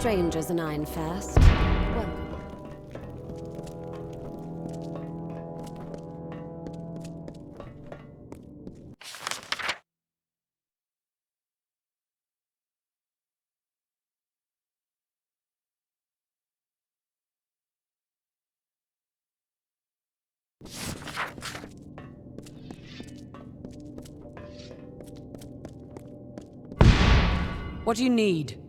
strangers in Ironfast. Welcome. What do you need?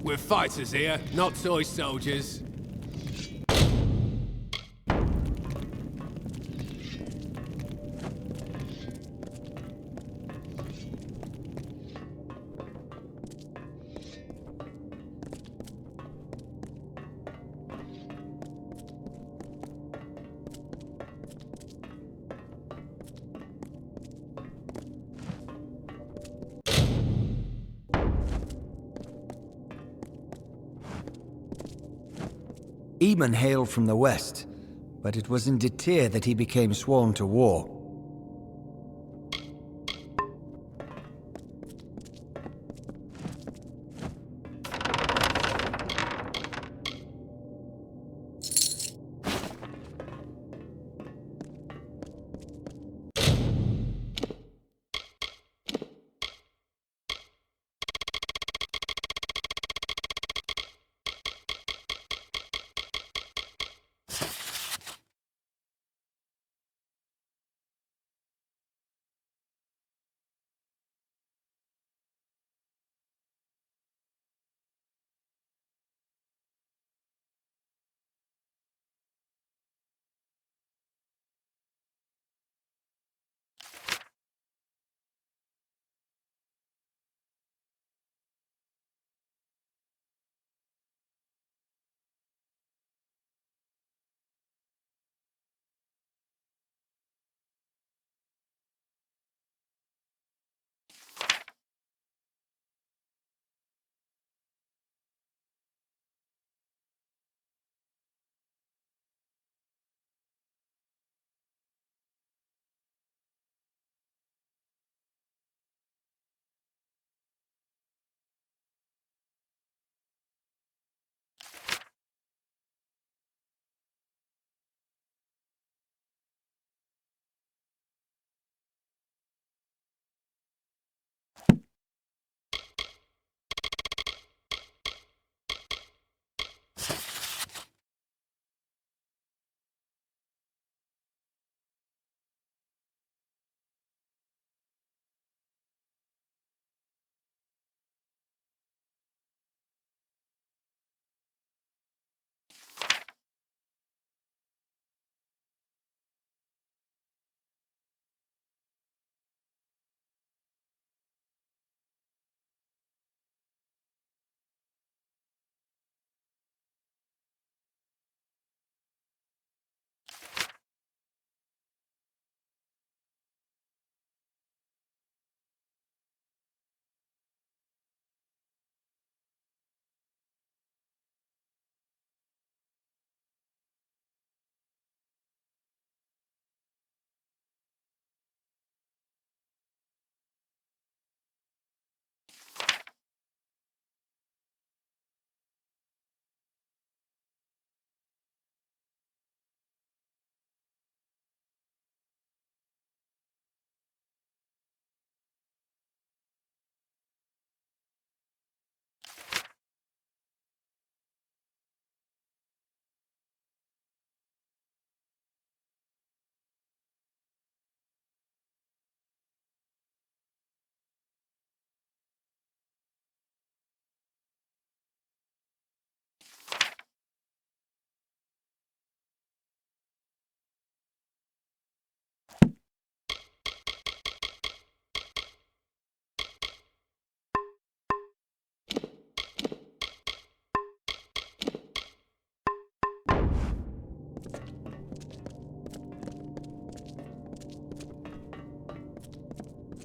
We're fighters here, not toy soldiers. Eamon hailed from the west, but it was in Dotyk that he became sworn to war.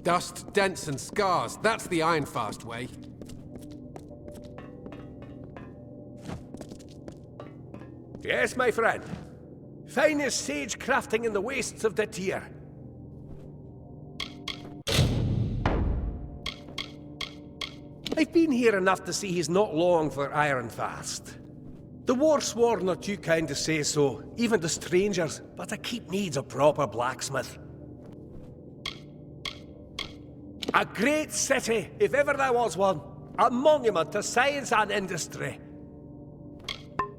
Dust, dents, and scars. That's the Ironfast way. Yes, my friend. Finest sage crafting in the wastes of the Tyr. I've been here enough to see he's not long for Ironfast. The war sworn are too kind to say so, even to strangers, but a keep needs a proper blacksmith. A great city, if ever there was one. A monument to science and industry.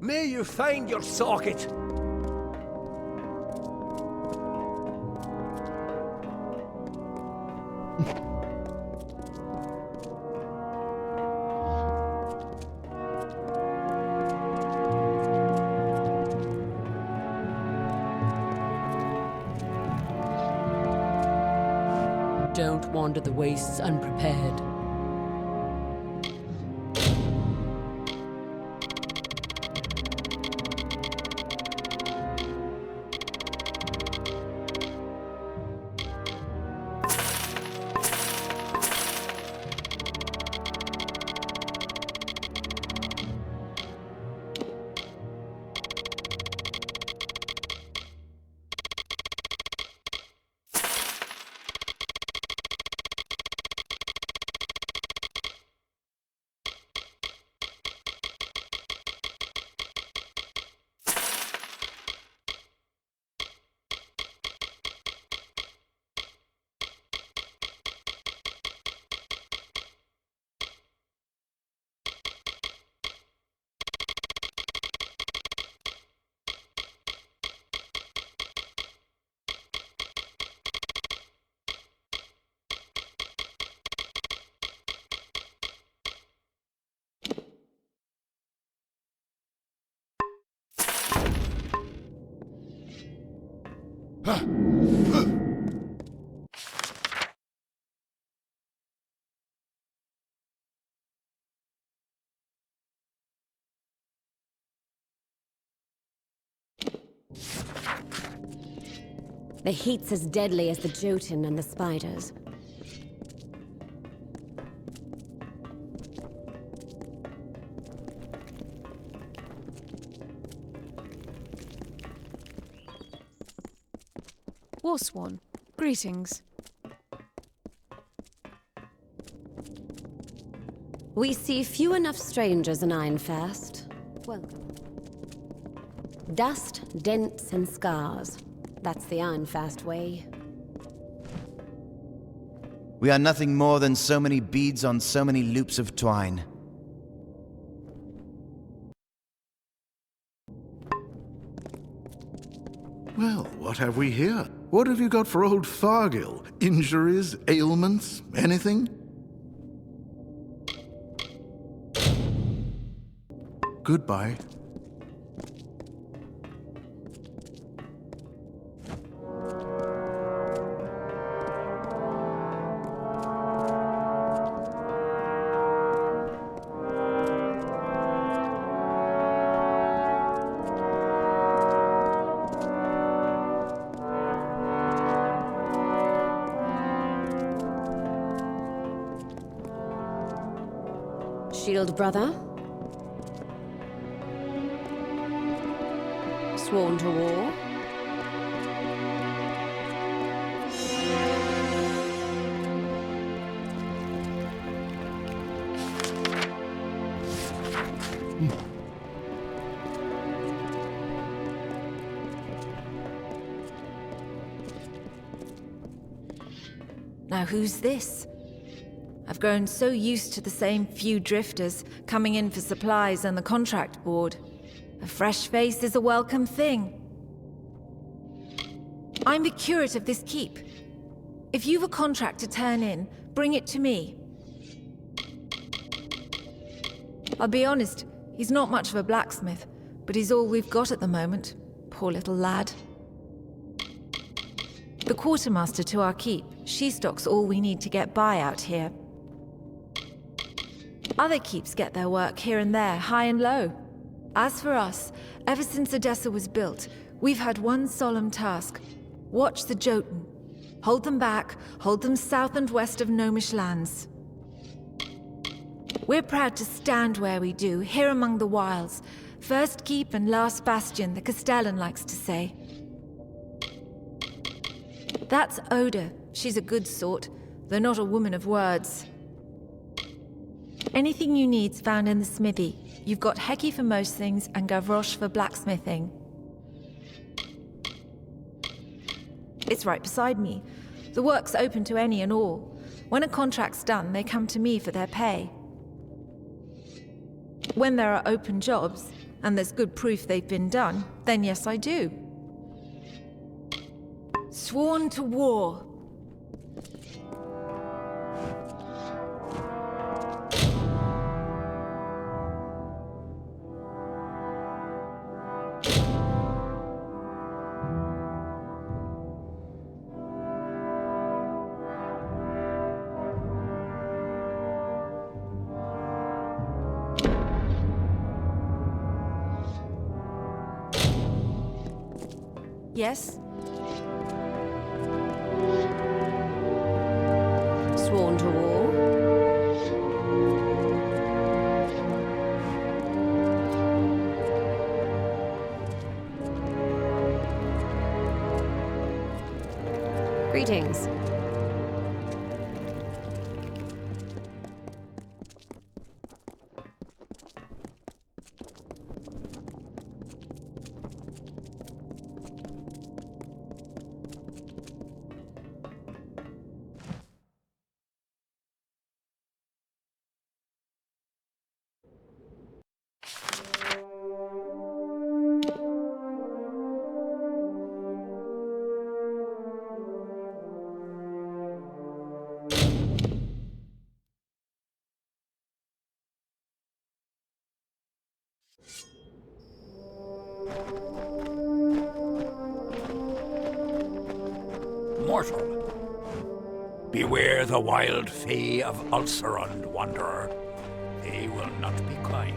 May you find your socket. Don't wander the wastes unprepared. The heat's as deadly as the Jotun and the spiders. Warsworn, greetings. We see few enough strangers in Ironfast. Welcome. Dust, dents, and scars. That's the Ironfast way. We are nothing more than so many beads on so many loops of twine. Well, what have we here? What have you got for old Fargill? Injuries, ailments, anything? Goodbye. Shield brother? Sworn to war? Now who's this? I've grown so used to the same few drifters coming in for supplies and the contract board. A fresh face is a welcome thing. I'm the curate of this keep. If you've a contract to turn in, bring it to me. I'll be honest, he's not much of a blacksmith, but he's all we've got at the moment. Poor little lad. The quartermaster to our keep, she stocks all we need to get by out here. Other keeps get their work here and there, high and low. As for us, ever since Adessa was built, we've had one solemn task. Watch the Jotun. Hold them back, hold them south and west of gnomish lands. We're proud to stand where we do, here among the wilds. First keep and last bastion, the Castellan likes to say. That's Oda. She's a good sort, though not a woman of words. Anything you need's found in the smithy. You've got Heki for most things, and Gavroche for blacksmithing. It's right beside me. The work's open to any and all. When a contract's done, they come to me for their pay. When there are open jobs, and there's good proof they've been done, then yes, I do. Sworn to war. Yes? Sworn to war. Greetings. Mortal, beware the wild fae of Ulcerund, wanderer. They will not be kind.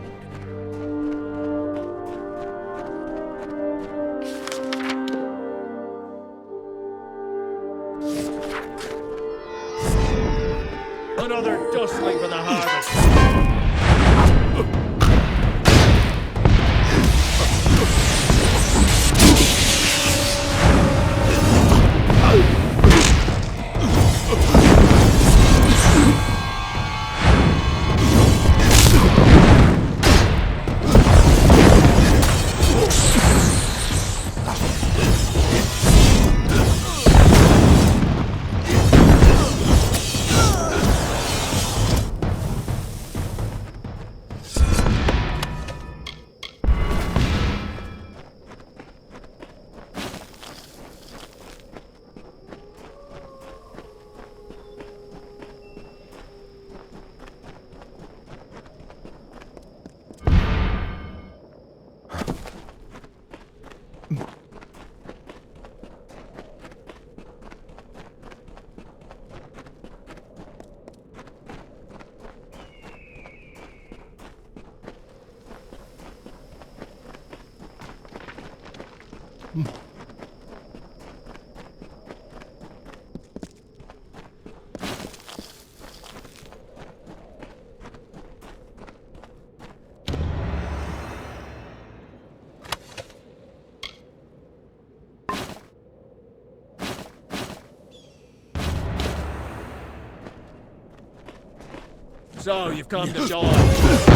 Another dustling for the harvest. So, you've come to join.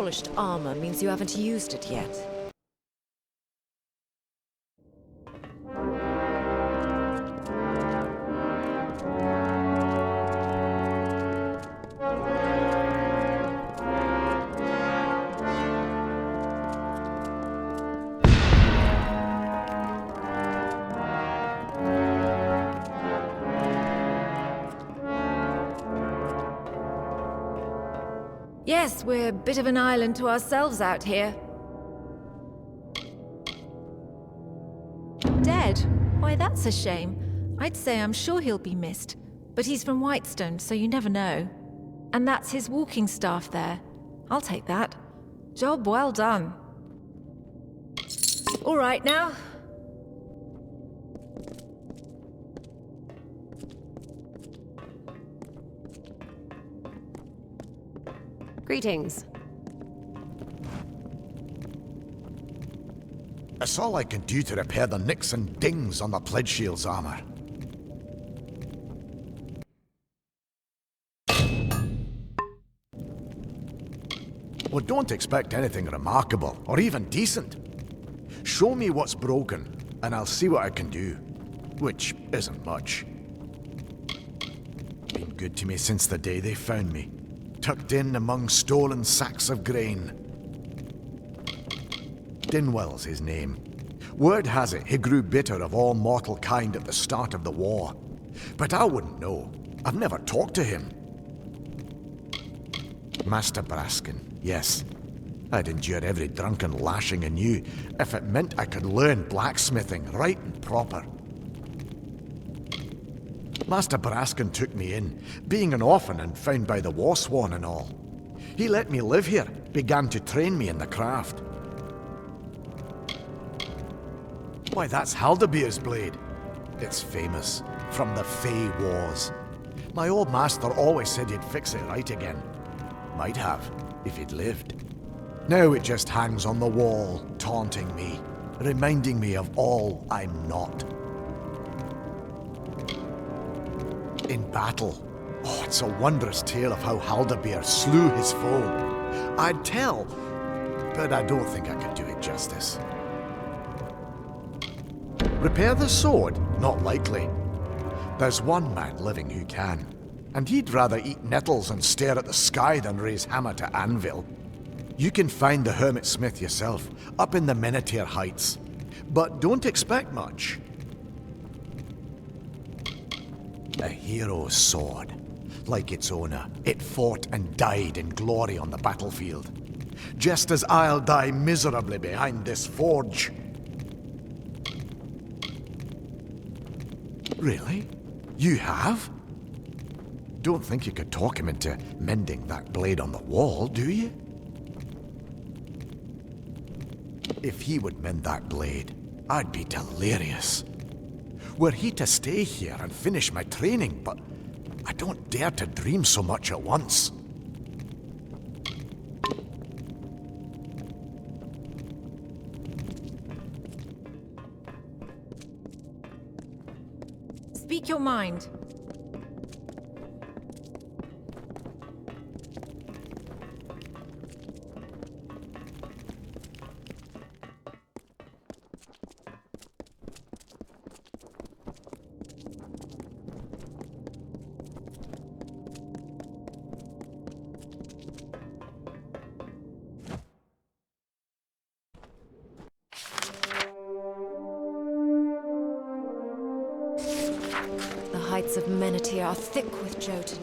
polished armor means you haven't used it yet. Yes, we're a bit of an island to ourselves out here. Dead? Why, that's a shame. I'd say I'm sure he'll be missed. But he's from Whitestone, so you never know. And that's his walking staff there. I'll take that. Job well done. All right now. Greetings. That's all I can do to repair the nicks and dings on the Pledge Shield's armor. Well, don't expect anything remarkable, or even decent. Show me what's broken, and I'll see what I can do. Which isn't much. Been good to me since the day they found me. Tucked in among stolen sacks of grain. Dinwell's his name. Word has it he grew bitter of all mortal kind at the start of the war. But I wouldn't know. I've never talked to him. Master Braskin, yes. I'd endure every drunken lashing I knew if it meant I could learn blacksmithing right and proper. Master Braskin took me in, being an orphan and found by the war swan and all. He let me live here, began to train me in the craft. Why, that's Haldabeer's blade. It's famous, from the Fey Wars. My old master always said he'd fix it right again. Might have, if he'd lived. Now it just hangs on the wall, taunting me, reminding me of all I'm not. In battle, oh, it's a wondrous tale of how Haldabeer slew his foe. I'd tell, but I don't think I could do it justice. Repair the sword? Not likely. There's one man living who can, and he'd rather eat nettles and stare at the sky than raise hammer to anvil. You can find the Hermit Smith yourself, up in the Menetier Heights. But don't expect much. A hero's sword. Like its owner, it fought and died in glory on the battlefield. Just as I'll die miserably behind this forge. Really? You have? Don't think you could talk him into mending that blade on the wall, do you? If he would mend that blade, I'd be delirious. Were he to stay here and finish my training, but I don't dare to dream so much at once. Speak your mind. The heights of Menetier are thick with Jotun.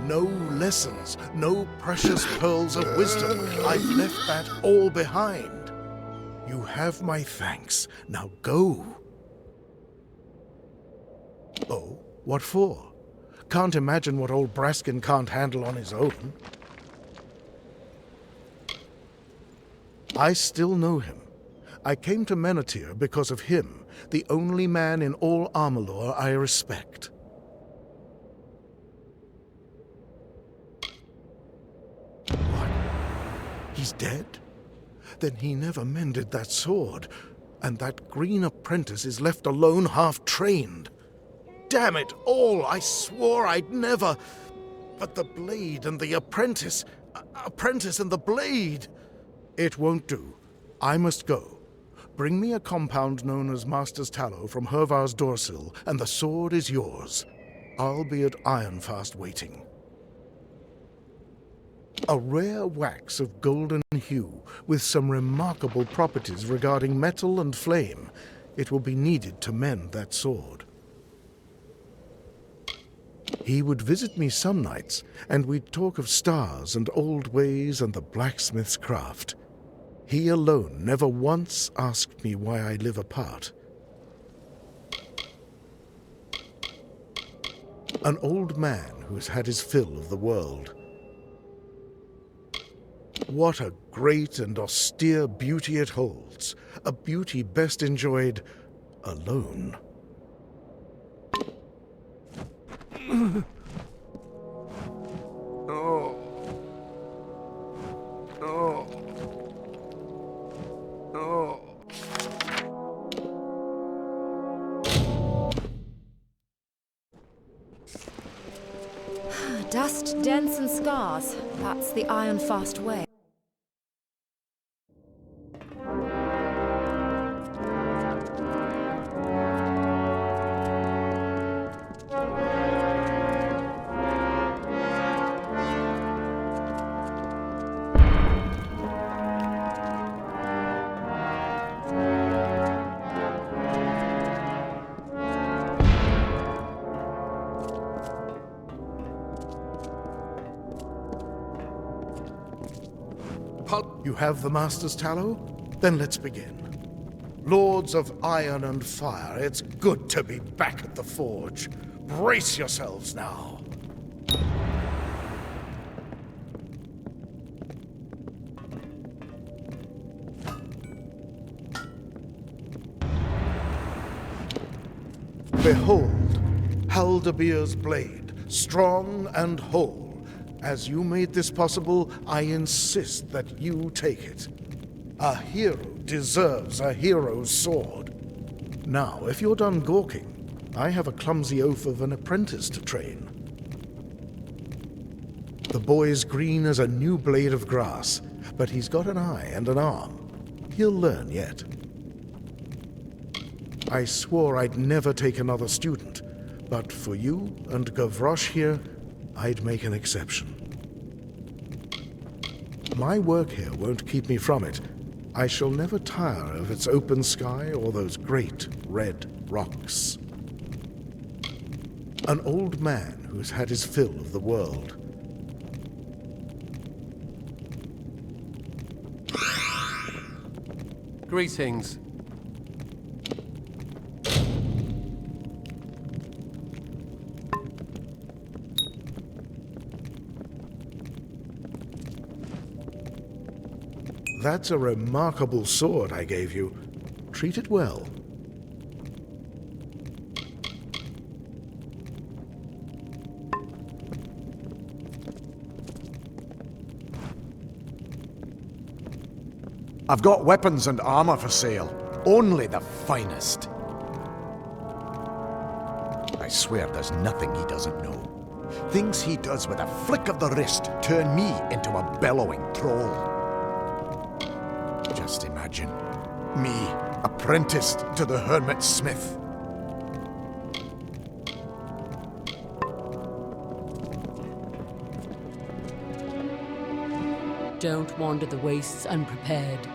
No lessons, no precious pearls of wisdom. I've left that all behind. You have my thanks. Now go. Oh, what for? Can't imagine what old Braskin can't handle on his own. I still know him. I came to Menethir because of him, the only man in all Amalur I respect. What? He's dead? Then he never mended that sword, and that green apprentice is left alone, half-trained. Damn it all! I swore I'd never... But the blade and the apprentice... Apprentice and the blade... It won't do. I must go. Bring me a compound known as Master's Tallow from Hervar's doorsill, and the sword is yours. I'll be at Ironfast waiting. A rare wax of golden hue, with some remarkable properties regarding metal and flame. It will be needed to mend that sword. He would visit me some nights, and we'd talk of stars and old ways and the blacksmith's craft. He alone never once asked me why I live apart. An old man who's had his fill of the world. What a great and austere beauty it holds, a beauty best enjoyed alone. Dust, dents, and scars. That's the Ironfast way. You have the Master's Tallow? Then let's begin. Lords of Iron and Fire, it's good to be back at the forge. Brace yourselves now. Behold, Haldabeer's blade, strong and whole. As you made this possible, I insist that you take it. A hero deserves a hero's sword. Now, if you're done gawking, I have a clumsy oaf of an apprentice to train. The boy's green as a new blade of grass, but he's got an eye and an arm. He'll learn yet. I swore I'd never take another student, but for you and Gavroche here, I'd make an exception. My work here won't keep me from it. I shall never tire of its open sky or those great red rocks. An old man who's had his fill of the world. Greetings. That's a remarkable sword I gave you. Treat it well. I've got weapons and armor for sale. Only the finest. I swear there's nothing he doesn't know. Things he does with a flick of the wrist turn me into a bellowing troll. Just imagine, me, apprenticed to the hermit smith. Don't wander the wastes unprepared.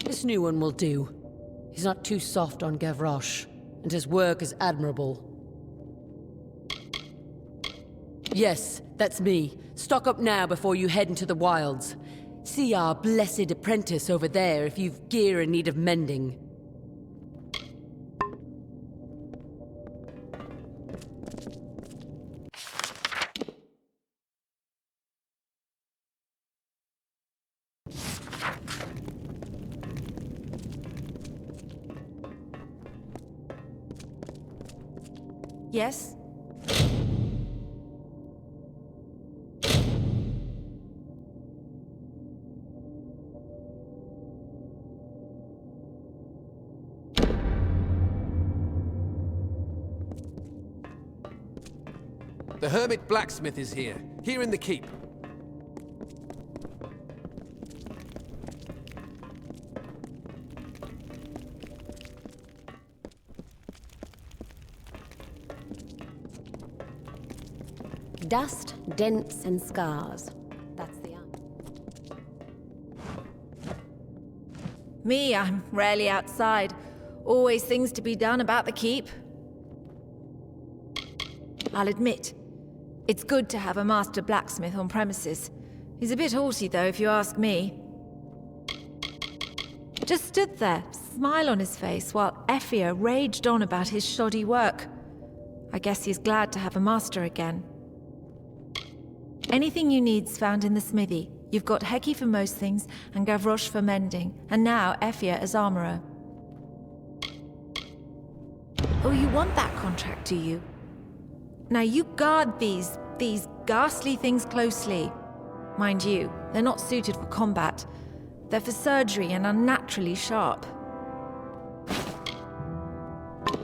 This new one will do. He's not too soft on Gavroche, and his work is admirable. Yes, that's me. Stock up now before you head into the wilds. See our blessed apprentice over there if you've gear in need of mending. Yes? The hermit blacksmith is here in the keep. Dust, dents, and scars. That's the Me, I'm rarely outside. Always things to be done about the keep. I'll admit, it's good to have a master blacksmith on premises. He's a bit haughty, though, if you ask me. Just stood there, smile on his face, while Effia raged on about his shoddy work. I guess he's glad to have a master again. Anything you need's found in the smithy. You've got Heki for most things, and Gavroche for mending, and now Effia as armorer. Oh, you want that contract, do you? Now you guard these ghastly things closely. Mind you, they're not suited for combat. They're for surgery and unnaturally sharp.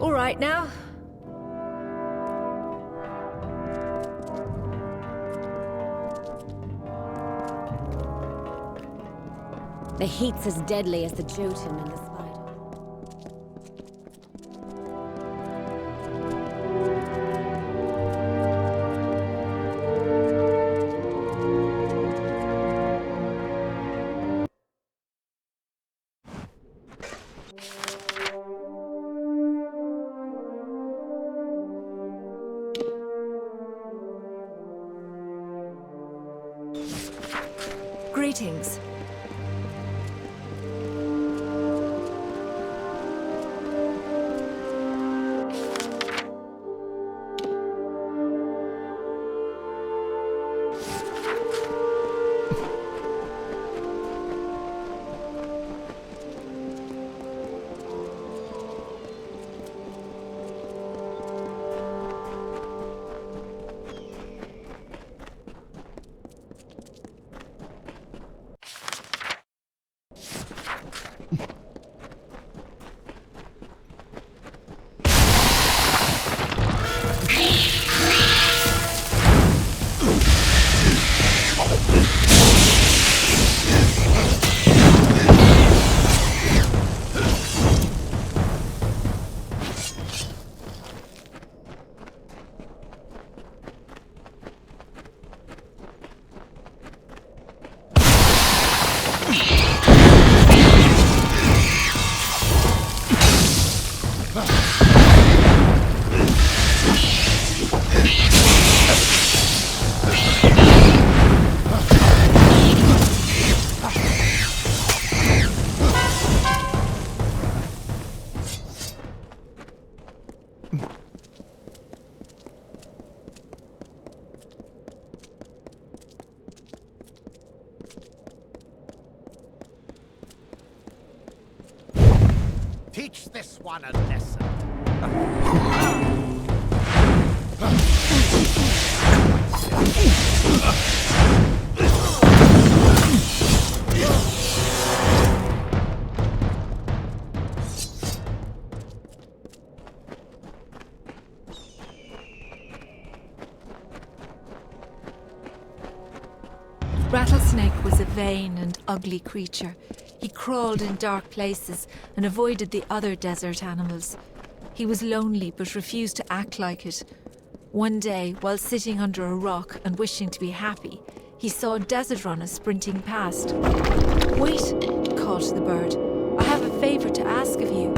All right now. The heat's as deadly as the Jotun and the spider. Greetings. Teach this one a lesson. Rattlesnake was a vain and ugly creature. He crawled in dark places and avoided the other desert animals. He was lonely but refused to act like it. One day, while sitting under a rock and wishing to be happy, he saw a desert runner sprinting past. "Wait," called the bird. "I have a favor to ask of you."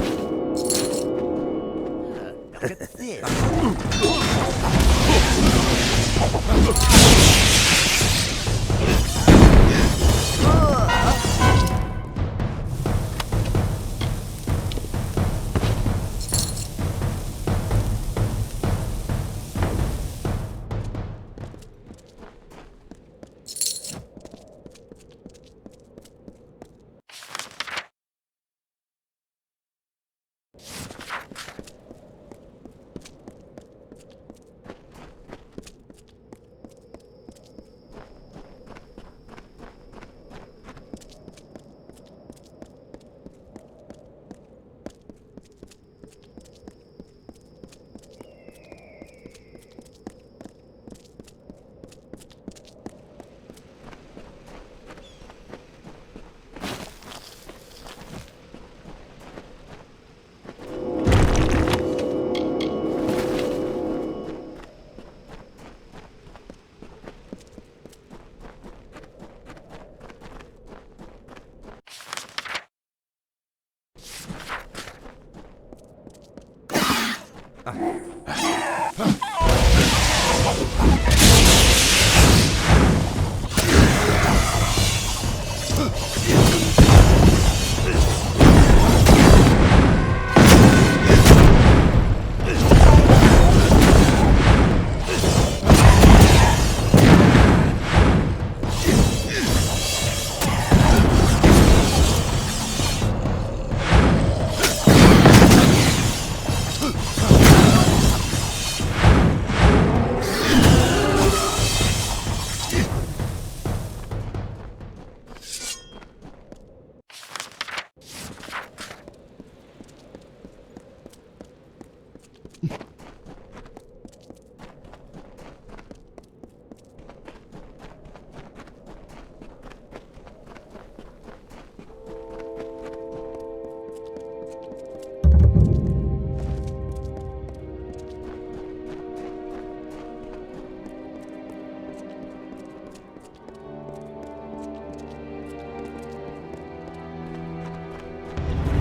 Look at this.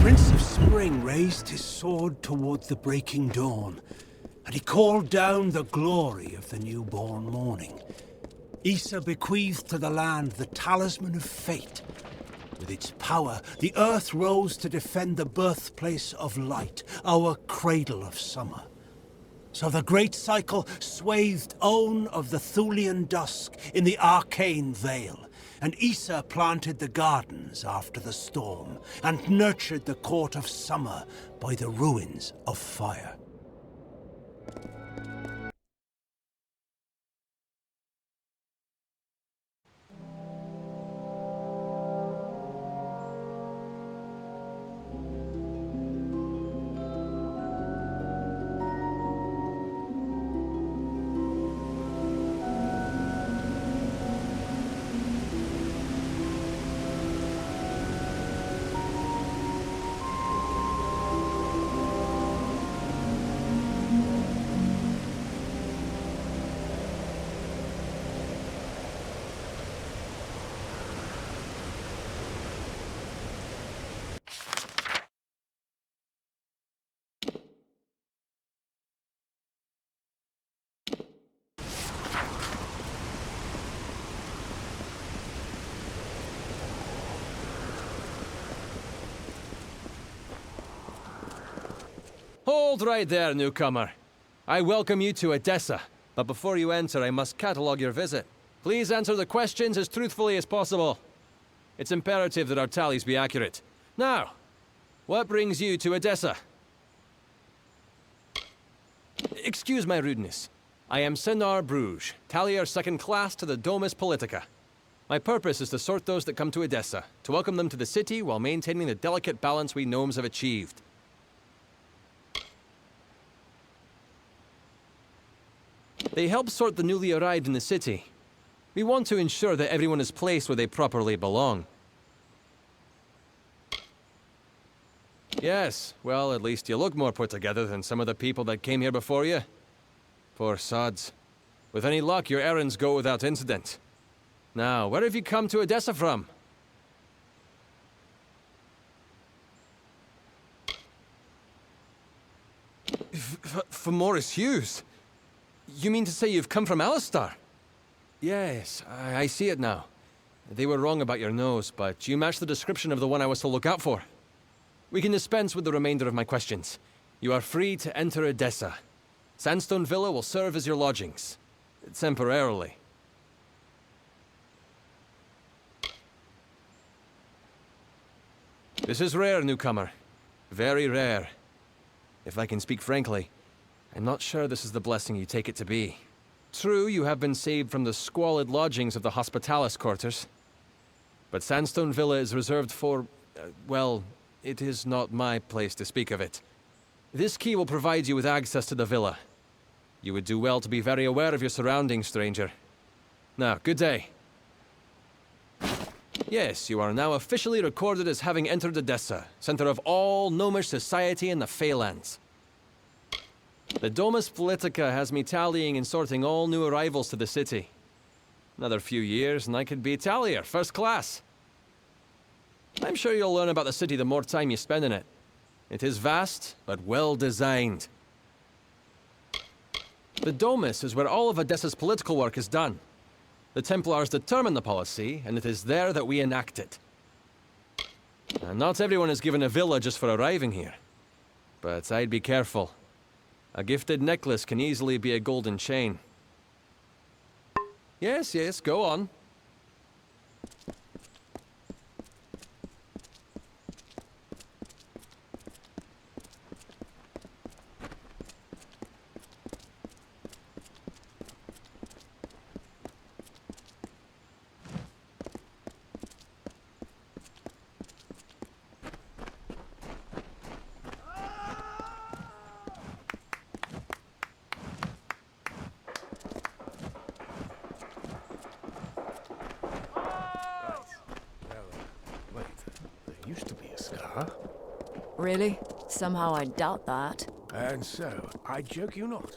Prince of Spring raised his sword towards the breaking dawn, and he called down the glory of the newborn morning. Issa bequeathed to the land the talisman of fate. With its power, the earth rose to defend the birthplace of light, our cradle of summer. So the great cycle swathed Own of the Thulian dusk in the arcane veil, and Issa planted the gardens after the storm, and nurtured the court of summer by the ruins of fire. Hold right there, newcomer. I welcome you to Adessa, but before you enter, I must catalogue your visit. Please answer the questions as truthfully as possible. It's imperative that our tallies be accurate. Now, what brings you to Adessa? Excuse my rudeness. I am Senar Bruges, tallier second class to the Domus Politica. My purpose is to sort those that come to Adessa, to welcome them to the city while maintaining the delicate balance we gnomes have achieved. They help sort the newly arrived in the city. We want to ensure that everyone is placed where they properly belong. Yes, well, at least you look more put together than some of the people that came here before you. Poor sods. With any luck, your errands go without incident. Now, where have you come to Adessa from? Fomorousa Huguesa? You mean to say you've come from Alistar? Yes, I see it now. They were wrong about your nose, but you match the description of the one I was to look out for. We can dispense with the remainder of my questions. You are free to enter Adessa. Sandstone Villa will serve as your lodgings. Temporarily. This is rare, newcomer. Very rare. If I can speak frankly, I'm not sure this is the blessing you take it to be. True, you have been saved from the squalid lodgings of the Hospitalis quarters. But Sandstone Villa is reserved for, well, it is not my place to speak of it. This key will provide you with access to the villa. You would do well to be very aware of your surroundings, stranger. Now, good day. Yes, you are now officially recorded as having entered Adessa, center of all gnomish society in the Feylands. The Domus Politica has me tallying and sorting all new arrivals to the city. Another few years and I could be tallier, first class. I'm sure you'll learn about the city the more time you spend in it. It is vast, but well designed. The Domus is where all of Adessa's political work is done. The Templars determine the policy, and it is there that we enact it. And not everyone is given a villa just for arriving here. But I'd be careful. A gifted necklace can easily be a golden chain. Yes, yes, go on. Used to be a scar. Really? Somehow I doubt that. And so, I joke you not.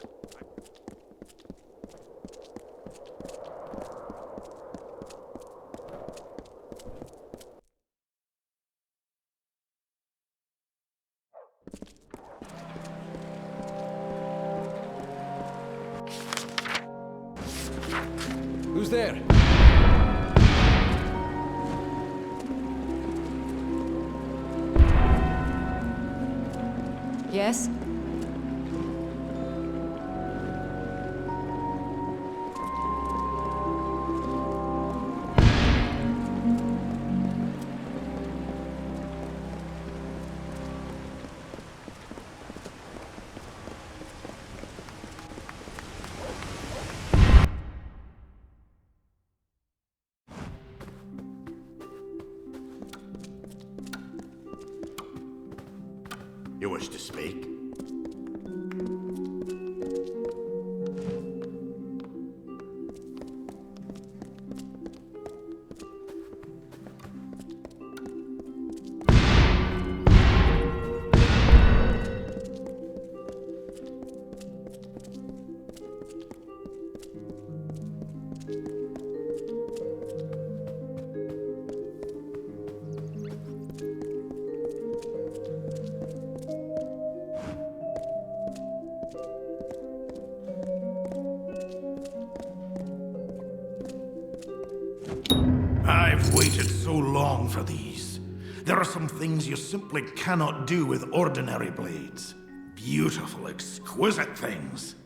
Who's there? Yes? You wish to speak? I've waited so long for these. There are some things you simply cannot do with ordinary blades. Beautiful, exquisite things.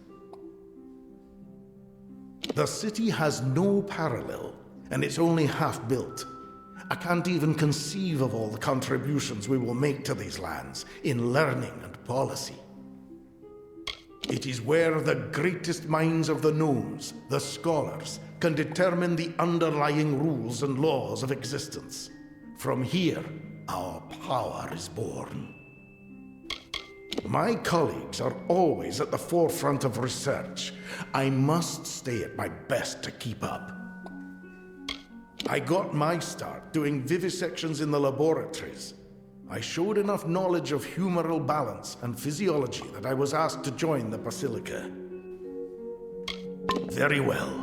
The city has no parallel, and it's only half built. I can't even conceive of all the contributions we will make to these lands in learning and policy. It is where the greatest minds of the gnomes, the scholars, can determine the underlying rules and laws of existence. From here, our power is born. My colleagues are always at the forefront of research. I must stay at my best to keep up. I got my start doing vivisections in the laboratories. I showed enough knowledge of humoral balance and physiology that I was asked to join the Basilica. Very well.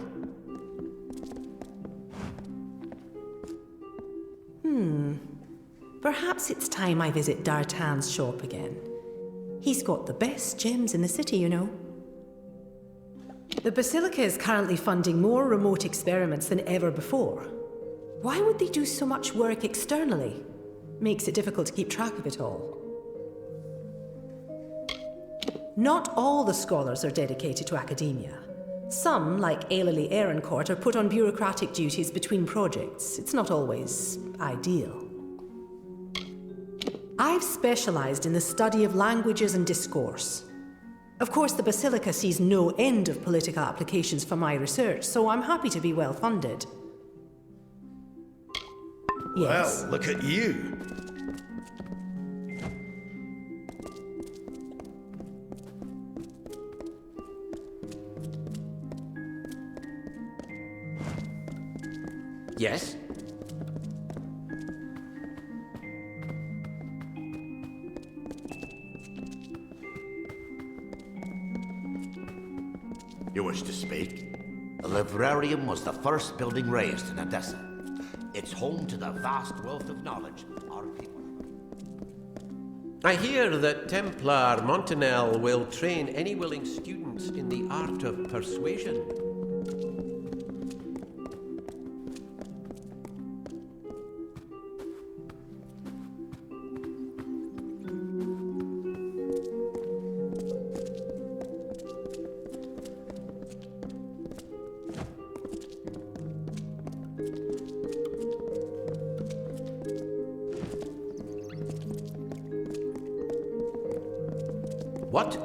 Perhaps it's time I visit D'Artan's shop again. He's got the best gems in the city, you know. The Basilica is currently funding more remote experiments than ever before. Why would they do so much work externally? Makes it difficult to keep track of it all. Not all the scholars are dedicated to academia. Some, like Eilili Ehrencourt, are put on bureaucratic duties between projects. It's not always ideal. I've specialized in the study of languages and discourse. Of course, the Basilica sees no end of political applications for my research, so I'm happy to be well funded. Yes. Well, look at you. Yes? You wish to speak? The librarium was the first building raised in Adessa. It's home to the vast wealth of knowledge our people. I hear that Templar Montanel will train any willing students in the art of persuasion. What?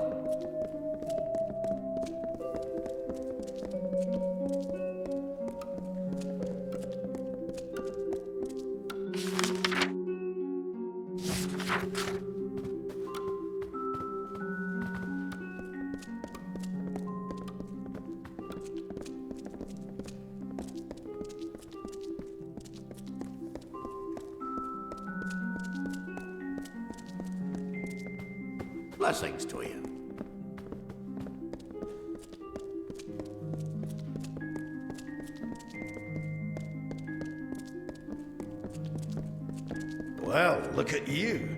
Blessings to you. Well, look at you.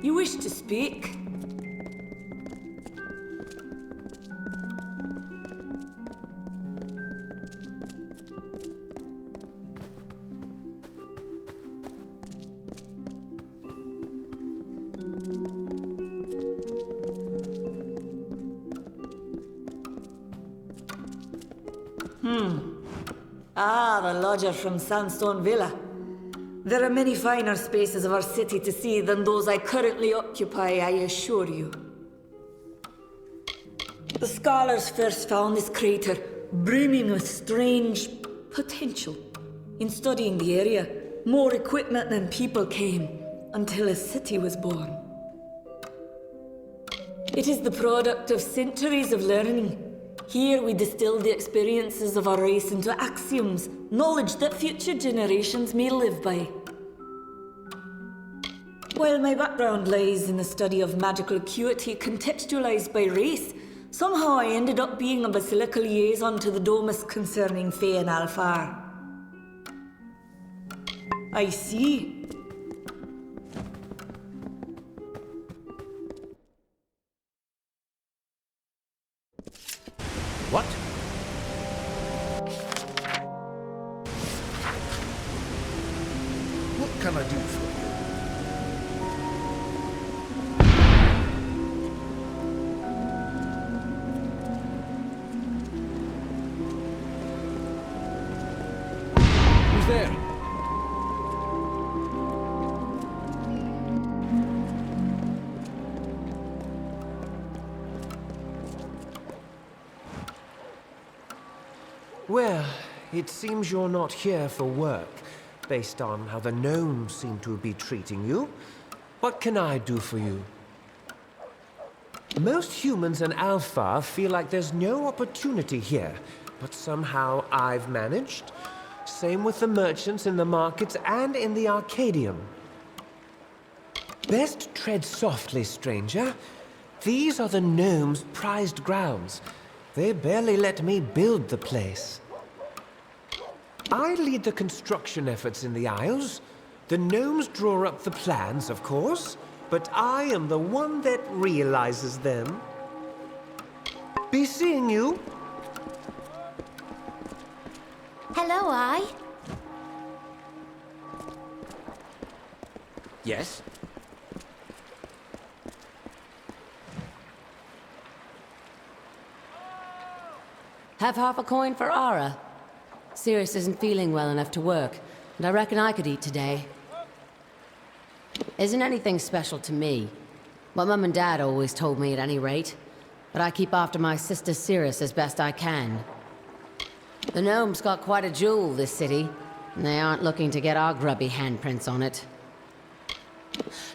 You wish to speak? Ah, the lodger from Sandstone Villa. There are many finer spaces of our city to see than those I currently occupy, I assure you. The scholars first found this crater brimming with strange potential. In studying the area, more equipment than people came, until a city was born. It is the product of centuries of learning. Here we distill the experiences of our race into axioms, knowledge that future generations may live by. While my background lies in the study of magical acuity contextualized by race, somehow I ended up being a basilica liaison to the Domus concerning Fae and Alfar. I see. What? What can I do for you? Who's there? Well, it seems you're not here for work, based on how the gnomes seem to be treating you. What can I do for you? Most humans in Alpha feel like there's no opportunity here, but somehow I've managed. Same with the merchants in the markets and in the Arcadium. Best tread softly, stranger. These are the gnomes' prized grounds. They barely let me build the place. I lead the construction efforts in the Isles. The gnomes draw up the plans, of course, but I am the one that realizes them. Be seeing you. Hello, I. Yes? Have half a coin for Ara. Sirius isn't feeling well enough to work, and I reckon I could eat today. Isn't anything special to me. What Mum and Dad always told me at any rate. But I keep after my sister Sirius as best I can. The gnomes got quite a jewel, this city, and they aren't looking to get our grubby handprints on it.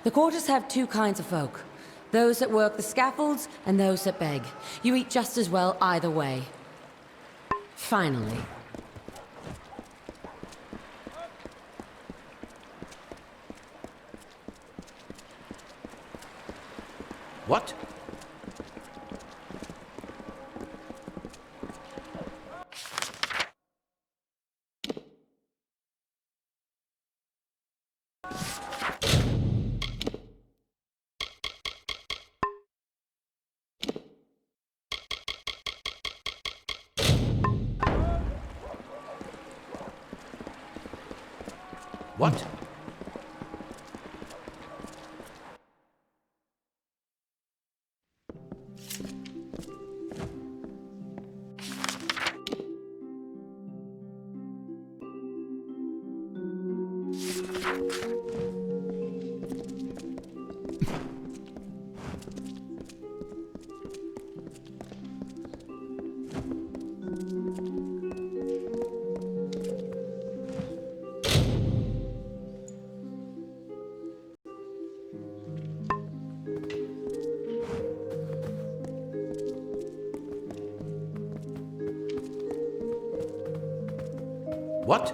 The quarters have two kinds of folk. Those that work the scaffolds, and those that beg. You eat just as well either way. Finally. What? What? What?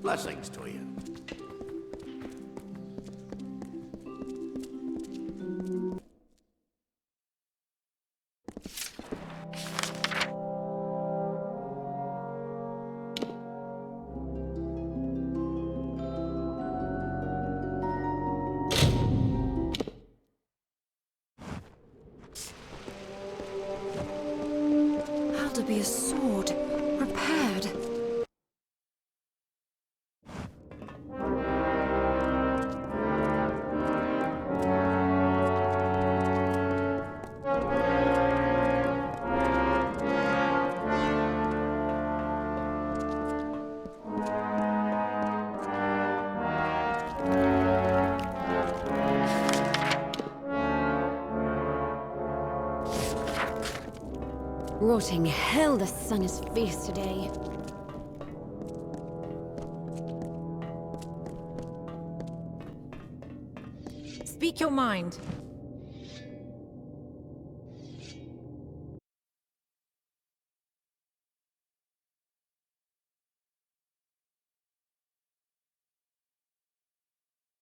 Blessings to you. Alderbeer's sword. Repaired. Rotting hell, the sun is fierce today. Speak your mind.